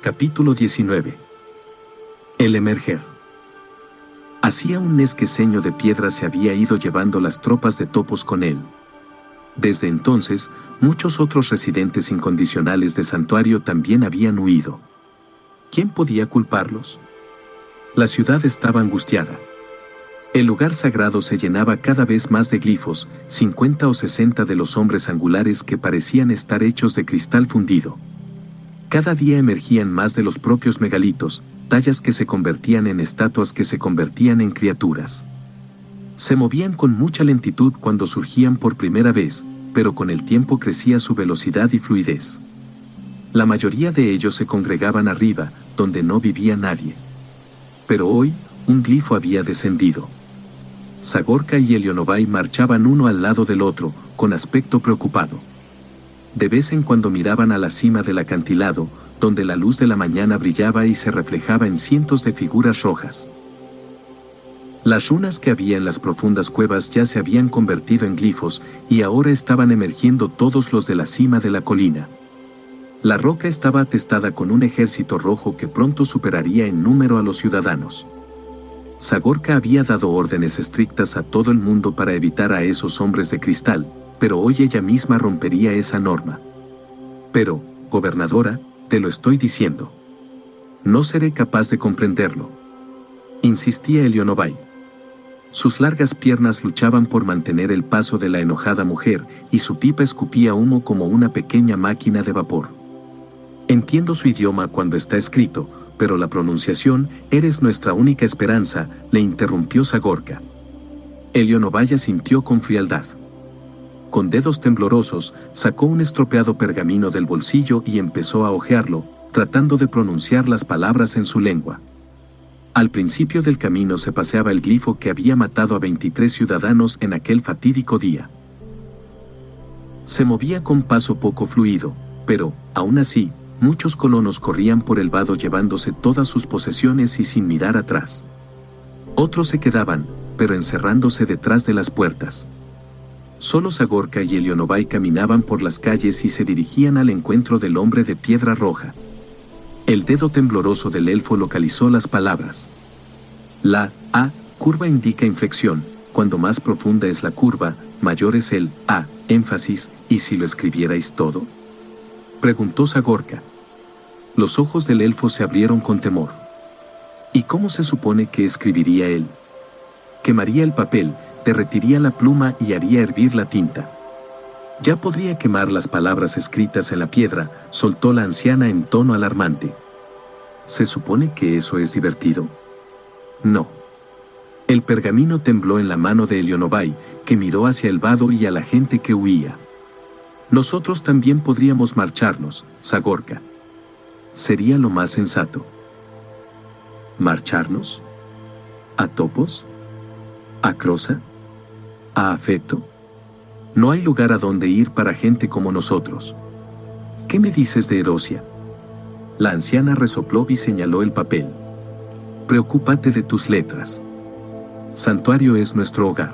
Capítulo 19. El emerger. Hacía un mes que Seño de Piedra se había ido llevando las tropas de topos con él. Desde entonces, muchos otros residentes incondicionales de Santuario también habían huido. ¿Quién podía culparlos? La ciudad estaba angustiada. El lugar sagrado se llenaba cada vez más de glifos, 50 o 60 de los hombres angulares que parecían estar hechos de cristal fundido. Cada día emergían más de los propios megalitos, tallas que se convertían en estatuas que se convertían en criaturas. Se movían con mucha lentitud cuando surgían por primera vez, pero con el tiempo crecía su velocidad y fluidez. La mayoría de ellos se congregaban arriba, donde no vivía nadie. Pero hoy, un glifo había descendido. Zagorka y Elionobai marchaban uno al lado del otro, con aspecto preocupado. De vez en cuando miraban a la cima del acantilado, donde la luz de la mañana brillaba y se reflejaba en cientos de figuras rojas. Las runas que había en las profundas cuevas ya se habían convertido en glifos, y ahora estaban emergiendo todos los de la cima de la colina. La roca estaba atestada con un ejército rojo que pronto superaría en número a los ciudadanos. Zagorka había dado órdenes estrictas a todo el mundo para evitar a esos hombres de cristal, pero hoy ella misma rompería esa norma. Pero, gobernadora, te lo estoy diciendo. No seré capaz de comprenderlo. Insistía Elionobai. Sus largas piernas luchaban por mantener el paso de la enojada mujer, y su pipa escupía humo como una pequeña máquina de vapor. Entiendo su idioma cuando está escrito, pero la pronunciación, eres nuestra única esperanza, le interrumpió Zagorka. Elionobai asintió con frialdad. Con dedos temblorosos, sacó un estropeado pergamino del bolsillo y empezó a hojearlo, tratando de pronunciar las palabras en su lengua. Al principio del camino se paseaba el glifo que había matado a 23 ciudadanos en aquel fatídico día. Se movía con paso poco fluido, pero, aún así, muchos colonos corrían por el vado llevándose todas sus posesiones y sin mirar atrás. Otros se quedaban, pero encerrándose detrás de las puertas. Solo Zagorka y Elionobai caminaban por las calles y se dirigían al encuentro del hombre de piedra roja. El dedo tembloroso del elfo localizó las palabras. La A curva indica inflexión, cuando más profunda es la curva, mayor es el A énfasis, ¿y si lo escribierais todo? Preguntó Zagorka. Los ojos del elfo se abrieron con temor. ¿Y cómo se supone que escribiría él? Quemaría el papel, derretiría la pluma y haría hervir la tinta. Ya podría quemar las palabras escritas en la piedra, soltó la anciana en tono alarmante. ¿Se supone que eso es divertido? No. El pergamino tembló en la mano de Elionobai, que miró hacia el vado y a la gente que huía. Nosotros también podríamos marcharnos, Zagorka. Sería lo más sensato. ¿Marcharnos? ¿A Topos? ¿A Crosa? ¿A Afeto? No hay lugar a donde ir para gente como nosotros. ¿Qué me dices de Erosia? La anciana resopló y señaló el papel. Preocúpate de tus letras. Santuario es nuestro hogar.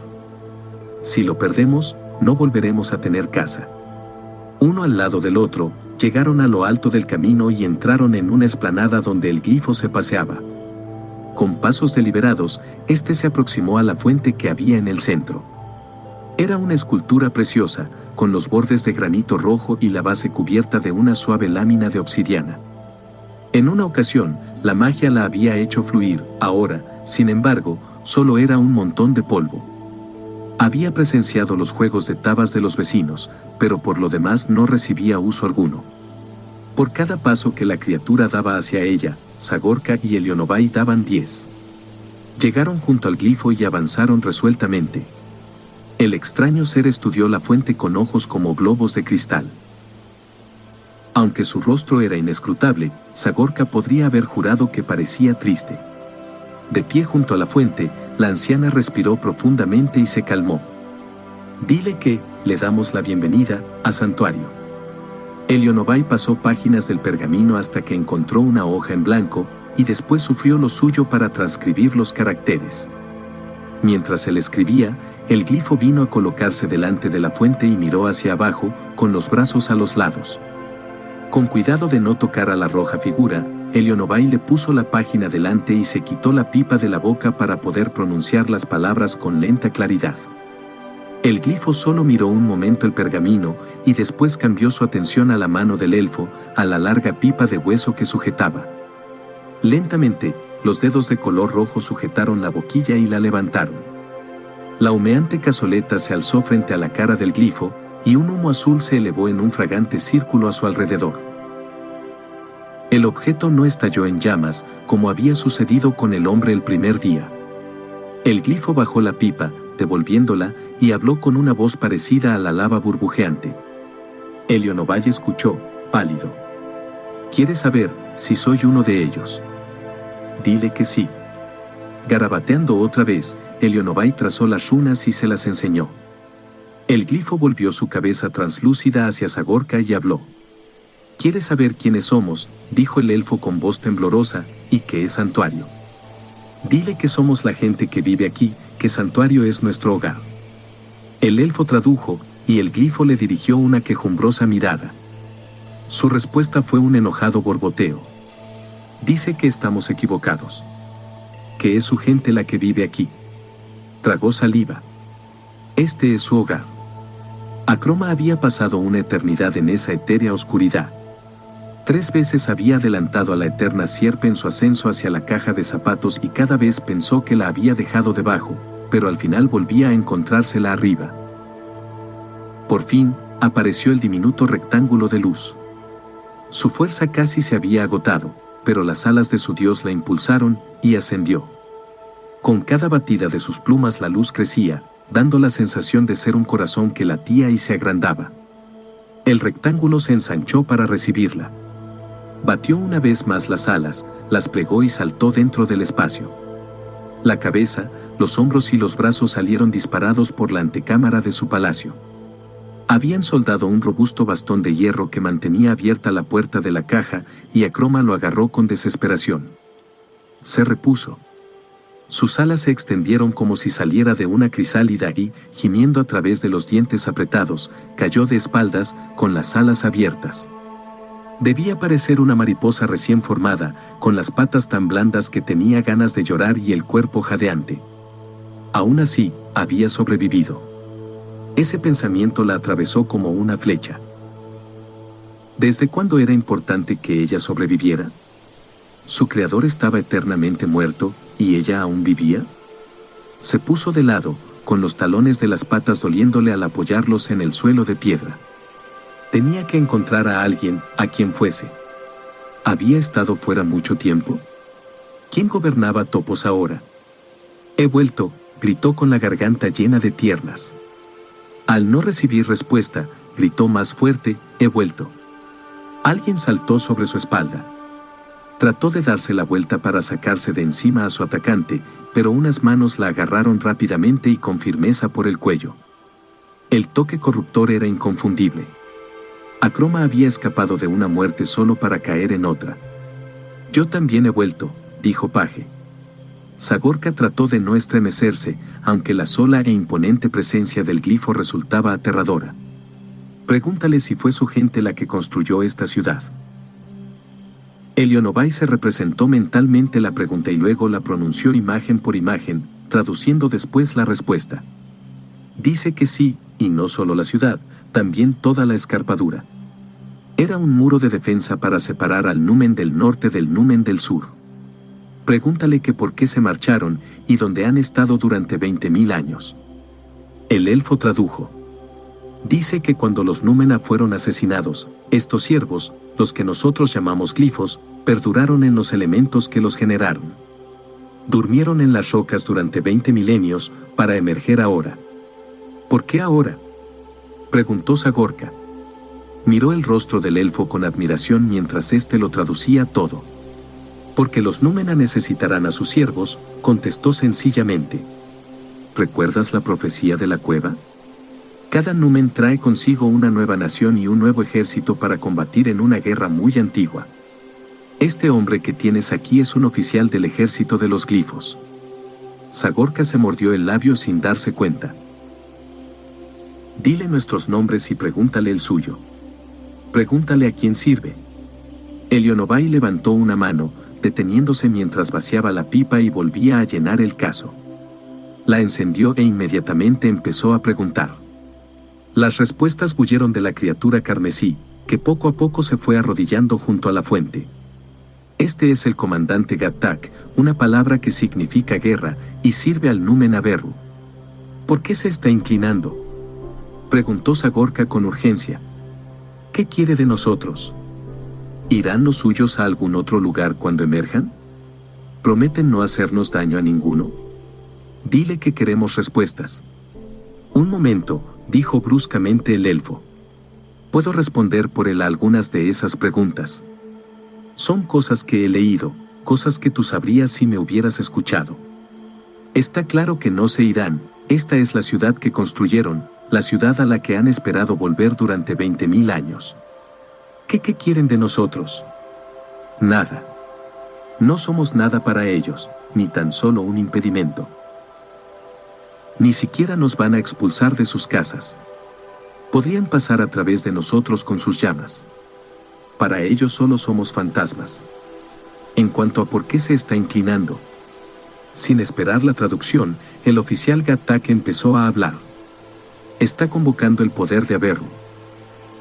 Si lo perdemos, no volveremos a tener casa. Uno al lado del otro, llegaron a lo alto del camino y entraron en una explanada donde el glifo se paseaba. Con pasos deliberados, este se aproximó a la fuente que había en el centro. Era una escultura preciosa, con los bordes de granito rojo y la base cubierta de una suave lámina de obsidiana. En una ocasión, la magia la había hecho fluir, ahora, sin embargo, solo era un montón de polvo. Había presenciado los juegos de tabas de los vecinos, pero por lo demás no recibía uso alguno. Por cada paso que la criatura daba hacia ella, Zagorka y Elionobai daban 10. Llegaron junto al glifo y avanzaron resueltamente. El extraño ser estudió la fuente con ojos como globos de cristal. Aunque su rostro era inescrutable, Zagorka podría haber jurado que parecía triste. De pie junto a la fuente, la anciana respiró profundamente y se calmó. Dile que, le damos la bienvenida, a Santuario. Elionobai pasó páginas del pergamino hasta que encontró una hoja en blanco, y después sufrió lo suyo para transcribir los caracteres. Mientras él escribía, el glifo vino a colocarse delante de la fuente y miró hacia abajo, con los brazos a los lados. Con cuidado de no tocar a la roja figura, Elionovay le puso la página delante y se quitó la pipa de la boca para poder pronunciar las palabras con lenta claridad. El glifo solo miró un momento el pergamino y después cambió su atención a la mano del elfo, a la larga pipa de hueso que sujetaba. Lentamente, los dedos de color rojo sujetaron la boquilla y la levantaron. La humeante cazoleta se alzó frente a la cara del glifo, y un humo azul se elevó en un fragante círculo a su alrededor. El objeto no estalló en llamas, como había sucedido con el hombre el primer día. El glifo bajó la pipa, devolviéndola, y habló con una voz parecida a la lava burbujeante. Elionovay escuchó, pálido. ¿Quieres saber si soy uno de ellos? Dile que sí. Garabateando otra vez, Elionovay trazó las runas y se las enseñó. El glifo volvió su cabeza translúcida hacia Zagorka y habló. ¿Quieres saber quiénes somos?, dijo el elfo con voz temblorosa, y qué es santuario. Dile que somos la gente que vive aquí, que santuario es nuestro hogar. El elfo tradujo, y el glifo le dirigió una quejumbrosa mirada. Su respuesta fue un enojado borboteo. Dice que estamos equivocados. Que es su gente la que vive aquí. Tragó saliva. Este es su hogar. Akroma había pasado una eternidad en esa etérea oscuridad. 3 veces había adelantado a la eterna sierpe en su ascenso hacia la caja de zapatos y cada vez pensó que la había dejado debajo, pero al final volvía a encontrársela arriba. Por fin, apareció el diminuto rectángulo de luz. Su fuerza casi se había agotado, pero las alas de su dios la impulsaron, y ascendió. Con cada batida de sus plumas la luz crecía, dando la sensación de ser un corazón que latía y se agrandaba. El rectángulo se ensanchó para recibirla. Batió una vez más las alas, las plegó y saltó dentro del espacio. La cabeza, los hombros y los brazos salieron disparados por la antecámara de su palacio. Habían soldado un robusto bastón de hierro que mantenía abierta la puerta de la caja, y Akroma lo agarró con desesperación. Se repuso. Sus alas se extendieron como si saliera de una crisálida y, gimiendo a través de los dientes apretados, cayó de espaldas, con las alas abiertas. Debía parecer una mariposa recién formada, con las patas tan blandas que tenía ganas de llorar y el cuerpo jadeante. Aún así, había sobrevivido. Ese pensamiento la atravesó como una flecha. ¿Desde cuándo era importante que ella sobreviviera? ¿Su creador estaba eternamente muerto, y ella aún vivía? Se puso de lado, con los talones de las patas doliéndole al apoyarlos en el suelo de piedra. Tenía que encontrar a alguien, a quien fuese. ¿Había estado fuera mucho tiempo? ¿Quién gobernaba Topos ahora? He vuelto, gritó con la garganta llena de tiernas. Al no recibir respuesta, gritó más fuerte, he vuelto. Alguien saltó sobre su espalda. Trató de darse la vuelta para sacarse de encima a su atacante, pero unas manos la agarraron rápidamente y con firmeza por el cuello. El toque corruptor era inconfundible. Akroma había escapado de una muerte solo para caer en otra. Yo también he vuelto, dijo Paje. Zagorka trató de no estremecerse, aunque la sola e imponente presencia del glifo resultaba aterradora. Pregúntale si fue su gente la que construyó esta ciudad. Elionovay se representó mentalmente la pregunta y luego la pronunció imagen por imagen, traduciendo después la respuesta. Dice que sí, y no solo la ciudad, también toda la escarpadura. Era un muro de defensa para separar al numen del norte del numen del sur. Pregúntale que por qué se marcharon y dónde han estado durante 20.000 años. El elfo tradujo. Dice que cuando los Númena fueron asesinados, estos siervos, los que nosotros llamamos glifos, perduraron en los elementos que los generaron. Durmieron en las rocas durante 20 milenios, para emerger ahora. ¿Por qué ahora?, preguntó Zagorka. Miró el rostro del elfo con admiración mientras éste lo traducía todo. Porque los Númena necesitarán a sus siervos, contestó sencillamente. ¿Recuerdas la profecía de la cueva? Cada numen trae consigo una nueva nación y un nuevo ejército para combatir en una guerra muy antigua. Este hombre que tienes aquí es un oficial del ejército de los glifos. Zagorka se mordió el labio sin darse cuenta. Dile nuestros nombres y pregúntale el suyo. Pregúntale a quién sirve. Elionobai levantó una mano, deteniéndose mientras vaciaba la pipa y volvía a llenar el cazo. La encendió e inmediatamente empezó a preguntar. Las respuestas huyeron de la criatura carmesí, que poco a poco se fue arrodillando junto a la fuente. Este es el comandante Gattak, una palabra que significa guerra, y sirve al numen Averru. ¿Por qué se está inclinando?, preguntó Sagorka con urgencia. ¿Qué quiere de nosotros? ¿Irán los suyos a algún otro lugar cuando emerjan? ¿Prometen no hacernos daño a ninguno? Dile que queremos respuestas. Un momento, dijo bruscamente el elfo. Puedo responder por él a algunas de esas preguntas. Son cosas que he leído, cosas que tú sabrías si me hubieras escuchado. Está claro que no se irán. Esta es la ciudad que construyeron, la ciudad a la que han esperado volver durante 20.000 años. ¿Qué quieren de nosotros? Nada. No somos nada para ellos, ni tan solo un impedimento. Ni siquiera nos van a expulsar de sus casas. Podrían pasar a través de nosotros con sus llamas. Para ellos solo somos fantasmas. En cuanto a por qué se está inclinando. Sin esperar la traducción, el oficial Gattak empezó a hablar. Está convocando el poder de Averru.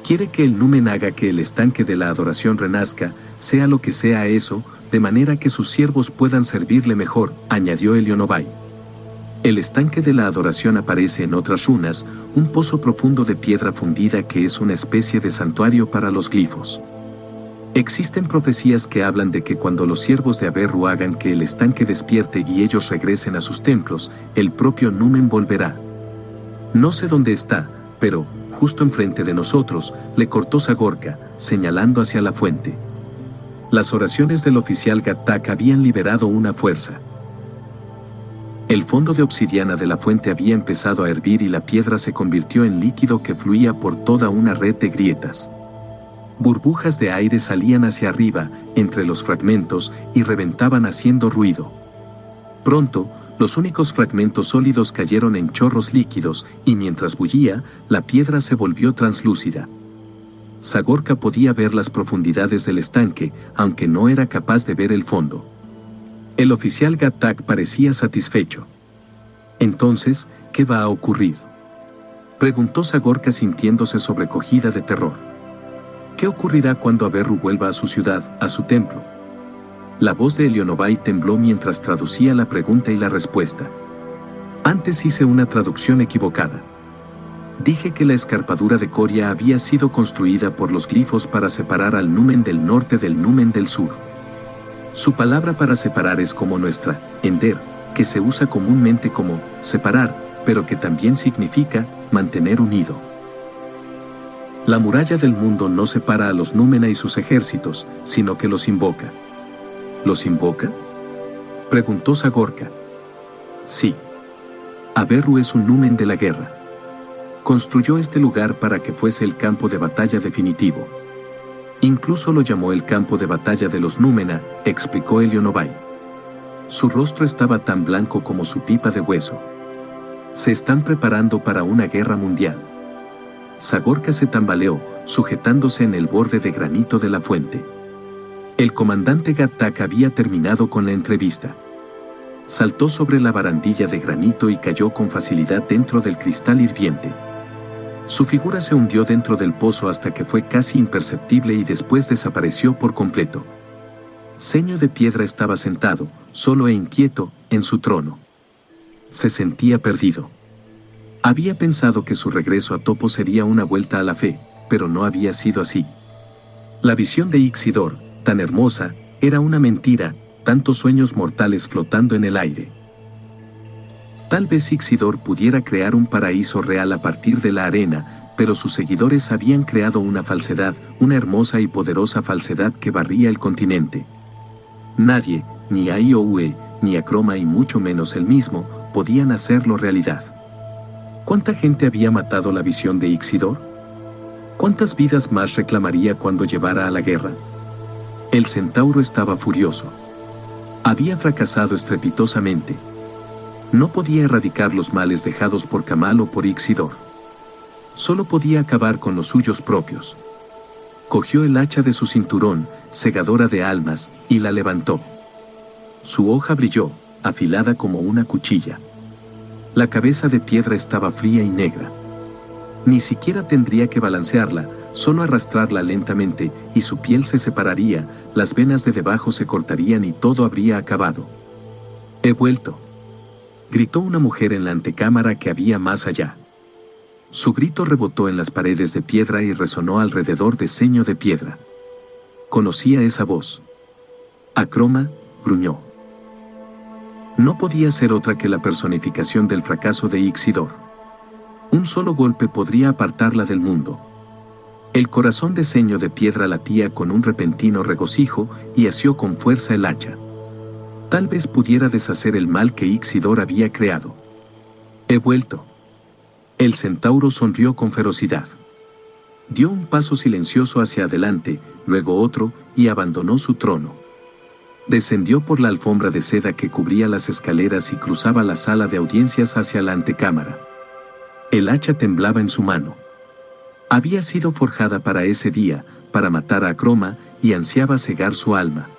Quiere que el numen haga que el estanque de la adoración renazca, sea lo que sea eso, de manera que sus siervos puedan servirle mejor, añadió Elionobai. El estanque de la adoración aparece en otras runas, un pozo profundo de piedra fundida que es una especie de santuario para los glifos. Existen profecías que hablan de que cuando los siervos de Averru hagan que el estanque despierte y ellos regresen a sus templos, el propio numen volverá. No sé dónde está, pero, justo enfrente de nosotros, le cortó Sagorka, señalando hacia la fuente. Las oraciones del oficial Gattak habían liberado una fuerza. El fondo de obsidiana de la fuente había empezado a hervir y la piedra se convirtió en líquido que fluía por toda una red de grietas. Burbujas de aire salían hacia arriba, entre los fragmentos, y reventaban haciendo ruido. Pronto, los únicos fragmentos sólidos cayeron en chorros líquidos, y mientras bullía, la piedra se volvió translúcida. Sagorka podía ver las profundidades del estanque, aunque no era capaz de ver el fondo. El oficial Gattak parecía satisfecho. Entonces, ¿qué va a ocurrir?, preguntó Sagorka sintiéndose sobrecogida de terror. ¿Qué ocurrirá cuando Averru vuelva a su ciudad, a su templo? La voz de Elionobai tembló mientras traducía la pregunta y la respuesta. Antes hice una traducción equivocada. Dije que la escarpadura de Coria había sido construida por los glifos para separar al numen del norte del numen del sur. Su palabra para separar es como nuestra, ender, que se usa comúnmente como separar, pero que también significa mantener unido. La muralla del mundo no separa a los númena y sus ejércitos, sino que los invoca. ¿Los invoca?, preguntó Sagorka. Sí. Averru es un numen de la guerra. Construyó este lugar para que fuese el campo de batalla definitivo. Incluso lo llamó el campo de batalla de los númena, explicó Elionobai. Su rostro estaba tan blanco como su pipa de hueso. Se están preparando para una guerra mundial. Sagorka se tambaleó, sujetándose en el borde de granito de la fuente. El comandante Gattak había terminado con la entrevista. Saltó sobre la barandilla de granito y cayó con facilidad dentro del cristal hirviente. Su figura se hundió dentro del pozo hasta que fue casi imperceptible y después desapareció por completo. Ceño de Piedra estaba sentado, solo e inquieto, en su trono. Se sentía perdido. Había pensado que su regreso a Topo sería una vuelta a la fe, pero no había sido así. La visión de Ixidor, tan hermosa, era una mentira, tantos sueños mortales flotando en el aire. Tal vez Ixidor pudiera crear un paraíso real a partir de la arena, pero sus seguidores habían creado una falsedad, una hermosa y poderosa falsedad que barría el continente. Nadie, ni Aioue, ni Akroma y mucho menos él mismo, podían hacerlo realidad. ¿Cuánta gente había matado la visión de Ixidor? ¿Cuántas vidas más reclamaría cuando llevara a la guerra? El centauro estaba furioso. Había fracasado estrepitosamente. No podía erradicar los males dejados por Kamal o por Ixidor. Solo podía acabar con los suyos propios. Cogió el hacha de su cinturón, segadora de almas, y la levantó. Su hoja brilló, afilada como una cuchilla. La cabeza de piedra estaba fría y negra. Ni siquiera tendría que balancearla, solo arrastrarla lentamente, y su piel se separaría, las venas de debajo se cortarían y todo habría acabado. «He vuelto», gritó una mujer en la antecámara que había más allá. Su grito rebotó en las paredes de piedra y resonó alrededor de Ceño de Piedra. Conocía esa voz. Acroma, gruñó. No podía ser otra que la personificación del fracaso de Ixidor. Un solo golpe podría apartarla del mundo. El corazón de Ceño de Piedra latía con un repentino regocijo y asió con fuerza el hacha. Tal vez pudiera deshacer el mal que Ixidor había creado. «He vuelto». El centauro sonrió con ferocidad. Dio un paso silencioso hacia adelante, luego otro, y abandonó su trono. Descendió por la alfombra de seda que cubría las escaleras y cruzaba la sala de audiencias hacia la antecámara. El hacha temblaba en su mano. Había sido forjada para ese día, para matar a Acroma, y ansiaba cegar su alma.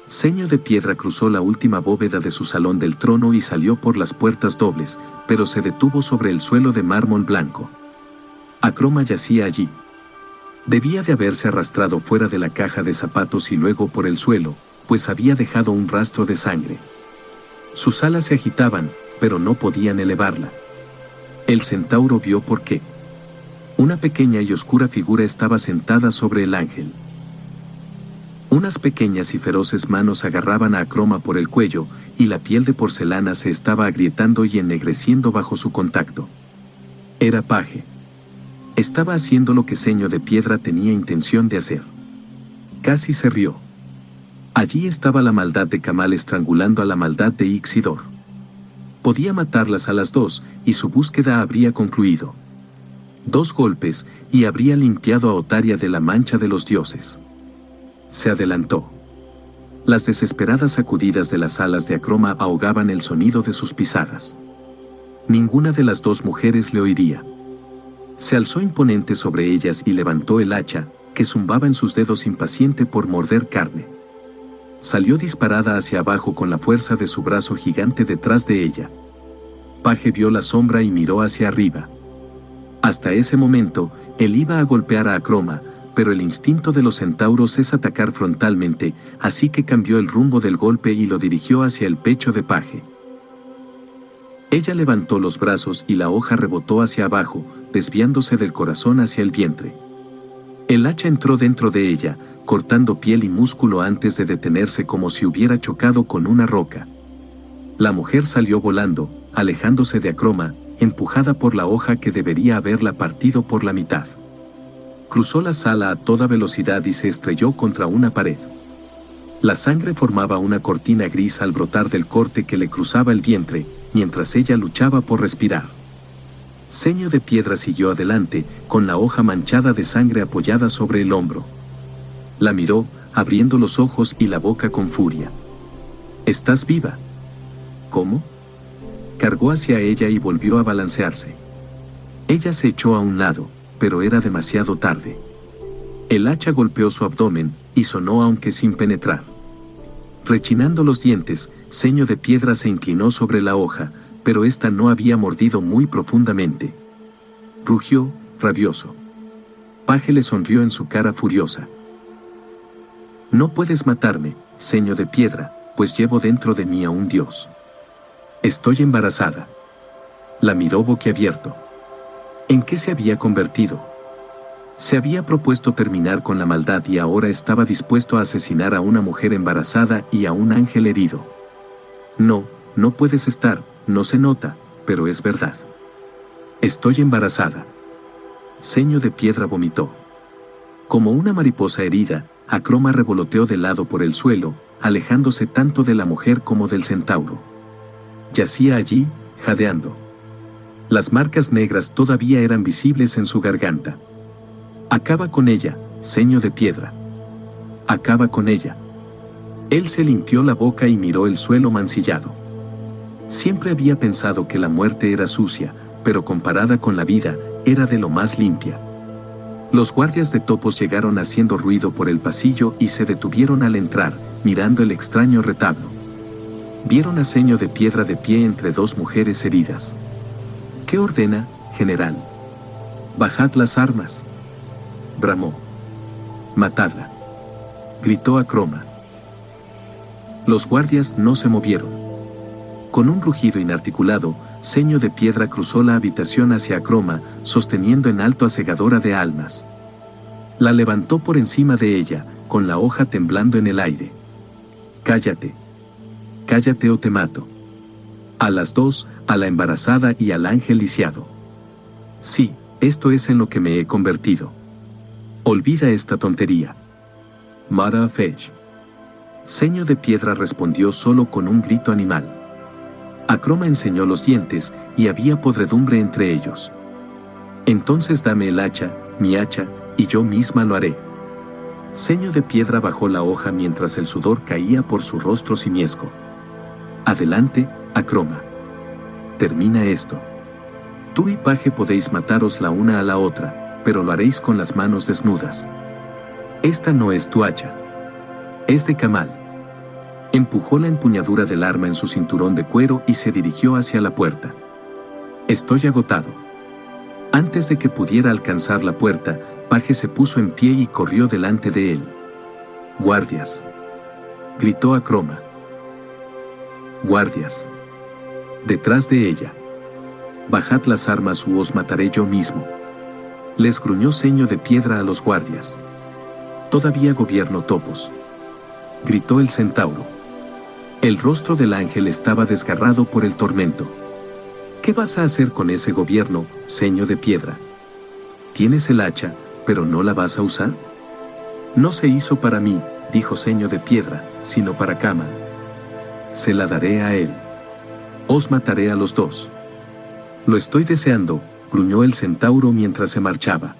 Ceño de Piedra cruzó la última bóveda de su salón del trono y salió por las puertas dobles, pero se detuvo sobre el suelo de mármol blanco. Acroma yacía allí. Debía de haberse arrastrado fuera de la caja de zapatos y luego por el suelo, pues había dejado un rastro de sangre. Sus alas se agitaban, pero no podían elevarla. El centauro vio por qué. Una pequeña y oscura figura estaba sentada sobre el ángel. Unas pequeñas y feroces manos agarraban a Acroma por el cuello, y la piel de porcelana se estaba agrietando y ennegreciendo bajo su contacto. Era Paje. Estaba haciendo lo que Ceño de Piedra tenía intención de hacer. Casi se rió. Allí estaba la maldad de Camal estrangulando a la maldad de Ixidor. Podía matarlas a las dos, y su búsqueda habría concluido. 2 golpes, y habría limpiado a Otaria de la mancha de los dioses. Se adelantó. Las desesperadas sacudidas de las alas de Acroma ahogaban el sonido de sus pisadas. Ninguna de las 2 mujeres le oiría. Se alzó imponente sobre ellas y levantó el hacha, que zumbaba en sus dedos impaciente por morder carne. Salió disparada hacia abajo con la fuerza de su brazo gigante detrás de ella. Paje vio la sombra y miró hacia arriba. Hasta ese momento, él iba a golpear a Acroma, pero el instinto de los centauros es atacar frontalmente, así que cambió el rumbo del golpe y lo dirigió hacia el pecho de Paje. Ella levantó los brazos y la hoja rebotó hacia abajo, desviándose del corazón hacia el vientre. El hacha entró dentro de ella, cortando piel y músculo antes de detenerse como si hubiera chocado con una roca. La mujer salió volando, alejándose de Acroma, empujada por la hoja que debería haberla partido por la mitad. Cruzó la sala a toda velocidad y se estrelló contra una pared. La sangre formaba una cortina gris al brotar del corte que le cruzaba el vientre, mientras ella luchaba por respirar. Ceño de Piedra siguió adelante, con la hoja manchada de sangre apoyada sobre el hombro. La miró, abriendo los ojos y la boca con furia. «¿Estás viva?» «¿Cómo?» Cargó hacia ella y volvió a balancearse. Ella se echó a un lado, pero era demasiado tarde. El hacha golpeó su abdomen, y sonó aunque sin penetrar. Rechinando los dientes, Ceño de Piedra se inclinó sobre la hoja, pero ésta no había mordido muy profundamente. Rugió, rabioso. Paje le sonrió en su cara furiosa. «No puedes matarme, Ceño de Piedra, pues llevo dentro de mí a un dios. Estoy embarazada». La miró boquiabierto. ¿En qué se había convertido? Se había propuesto terminar con la maldad y ahora estaba dispuesto a asesinar a una mujer embarazada y a un ángel herido. «No, no puedes estar, no se nota, pero es verdad. Estoy embarazada». Ceño de Piedra vomitó. Como una mariposa herida, Acroma revoloteó de lado por el suelo, alejándose tanto de la mujer como del centauro. Yacía allí, jadeando. Las marcas negras todavía eran visibles en su garganta. «Acaba con ella, Ceño de Piedra. Acaba con ella». Él se limpió la boca y miró el suelo mancillado. Siempre había pensado que la muerte era sucia, pero comparada con la vida, era de lo más limpia. Los guardias de topos llegaron haciendo ruido por el pasillo y se detuvieron al entrar, mirando el extraño retablo. Vieron a Seño de Piedra de pie entre dos mujeres heridas. ¿Qué ordena, general? Bajad las armas. Bramó. Matadla. Gritó Acroma. Los guardias no se movieron. Con un rugido inarticulado, Seño de Piedra cruzó la habitación hacia Acroma, sosteniendo en alto a Segadora de Almas. La levantó por encima de ella, con la hoja temblando en el aire. Cállate. Cállate o te mato. A las dos, a la embarazada y al ángel lisiado. Sí, esto es en lo que me he convertido. Olvida esta tontería. Mother of Age. Seño de Piedra respondió solo con un grito animal. Acroma enseñó los dientes, y había podredumbre entre ellos. Entonces dame el hacha, mi hacha, y yo misma lo haré. Seño de Piedra bajó la hoja mientras el sudor caía por su rostro simiesco. Adelante, Acroma. Termina esto. Tú y Paje podéis mataros la una a la otra, pero lo haréis con las manos desnudas. Esta no es tu hacha. Es de Kamal. Empujó la empuñadura del arma en su cinturón de cuero y se dirigió hacia la puerta. Estoy agotado. Antes de que pudiera alcanzar la puerta, Paje se puso en pie y corrió delante de él. ¡Guardias!, gritó Acroma. ¡Guardias! Detrás de ella. Bajad las armas o os mataré yo mismo. Les gruñó Seño de Piedra a los guardias. Todavía gobierno topos. Gritó el centauro. El rostro del ángel estaba desgarrado por el tormento. ¿Qué vas a hacer con ese gobierno, Seño de Piedra? Tienes el hacha, pero ¿no la vas a usar? No se hizo para mí, dijo Seño de Piedra, sino para Kamal. Se la daré a él. Os mataré a los dos. Lo estoy deseando, gruñó el centauro mientras se marchaba.